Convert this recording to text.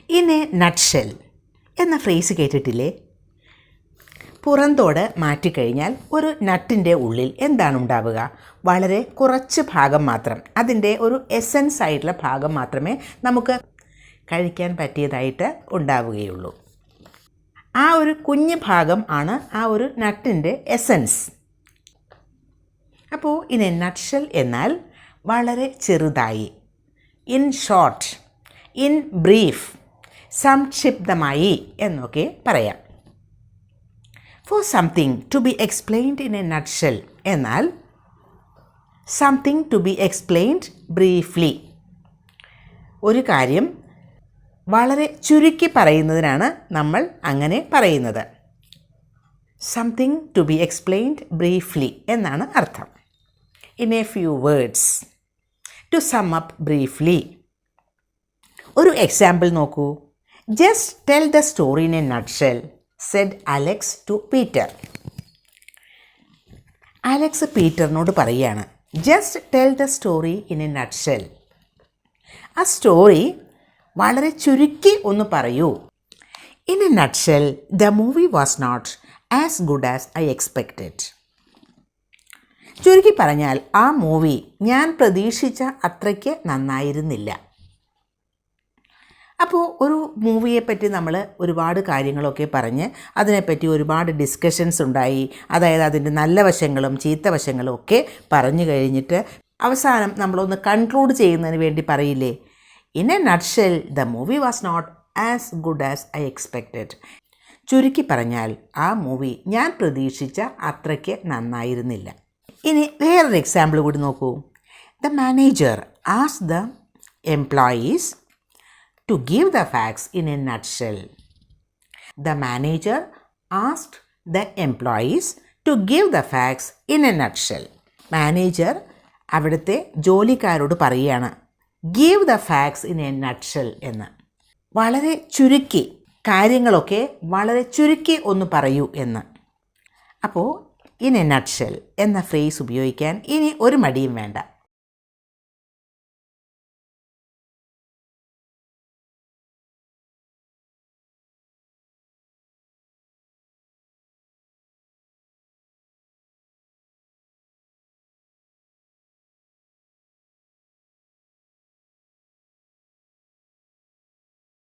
In a nutshell എന്ന phrase കേട്ടിട്ടില്ലേ? പുറന്തോട് മാറ്റിക്കഴിഞ്ഞാൽ ഒരു നട്ടിൻ്റെ ഉള്ളിൽ എന്താണ് ഉണ്ടാവുക? വളരെ കുറച്ച് ഭാഗം മാത്രം, അതിൻ്റെ ഒരു എസൻസ് ആയിട്ടുള്ള ഭാഗം മാത്രമേ നമുക്ക് കഴിക്കാൻ പറ്റിയതായിട്ട് ഉണ്ടാവുകയുള്ളൂ. ആ ഒരു കുഞ്ഞു ഭാഗം ആണ് ആ ഒരു നട്ടിൻ്റെ എസൻസ്. അപ്പോൾ ഇൻ എ നട്ട്ഷെൽ എന്നാൽ വളരെ ചെറുതായി, ഇൻ ഷോർട്ട്, ഇൻ ബ്രീഫ്, സംക്ഷിപ്തമായി എന്നൊക്കെ പറയാം. For something to be explained in a nutshell എന്നാൽ something to be explained briefly. ഒരു കാര്യം വളരെ ചുരുക്കി പറയുന്നതിനാണ് നമ്മൾ അങ്ങനെ പറയുന്നത്. Something to be explained briefly എന്നാണ് അർത്ഥം. In a few words, to sum up briefly. ഒരു എക്സാമ്പിൾ നോക്കൂ. Just tell the story in a nutshell said Alex to Peter. Alex പീറ്ററിനോട് പറയുകയാണ്, just tell the story in a nutshell. ആ story വളരെ ചുരുക്കി ഒന്ന് പറയൂ. In a nutshell the movie was not as good as I expected. ചുരുക്കി പറഞ്ഞാൽ ആ മൂവി ഞാൻ പ്രതീക്ഷിച്ച അത്രയ്ക്ക് നന്നായിരുന്നില്ല. അപ്പോൾ ഒരു മൂവിയെപ്പറ്റി നമ്മൾ ഒരുപാട് കാര്യങ്ങളൊക്കെ പറഞ്ഞ് അതിനെപ്പറ്റി ഒരുപാട് ഡിസ്കഷൻസ് ഉണ്ടായി. അതായത് അതിൻ്റെ നല്ല വശങ്ങളും ചീത്ത വശങ്ങളും ഒക്കെ പറഞ്ഞു കഴിഞ്ഞിട്ട് അവസാനം നമ്മളൊന്ന് കൺക്ലൂഡ് ചെയ്യുന്നതിന് വേണ്ടി പറയില്ലേ, in a nutshell the movie was not as good as I expected. ചുരുക്കി പറഞ്ഞാൽ ആ മൂവി ഞാൻ പ്രതീക്ഷിച്ച അത്രയ്ക്ക് നന്നായിരുന്നില്ല. ഇനി വേറൊരു എക്സാമ്പിൾ കൂടി നോക്കൂ. The manager asked the employees to give the facts in a nutshell. The manager asked the employees to give the facts in a nutshell. Manager അവിടുത്തെ ജോലിക്കാരോട് പറയുകയാണ്, give the facts in a nutshell എന്ന്. വളരെ ചുരുക്കി, കാര്യങ്ങളൊക്കെ വളരെ ചുരുക്കി ഒന്ന് പറയൂ എന്ന്. അപ്പോൾ ഇൻ എ നട്ട്ഷെൽ എന്ന ഫ്രേസ് ഉപയോഗിക്കാൻ ഇനി ഒരു മടിയും വേണ്ട.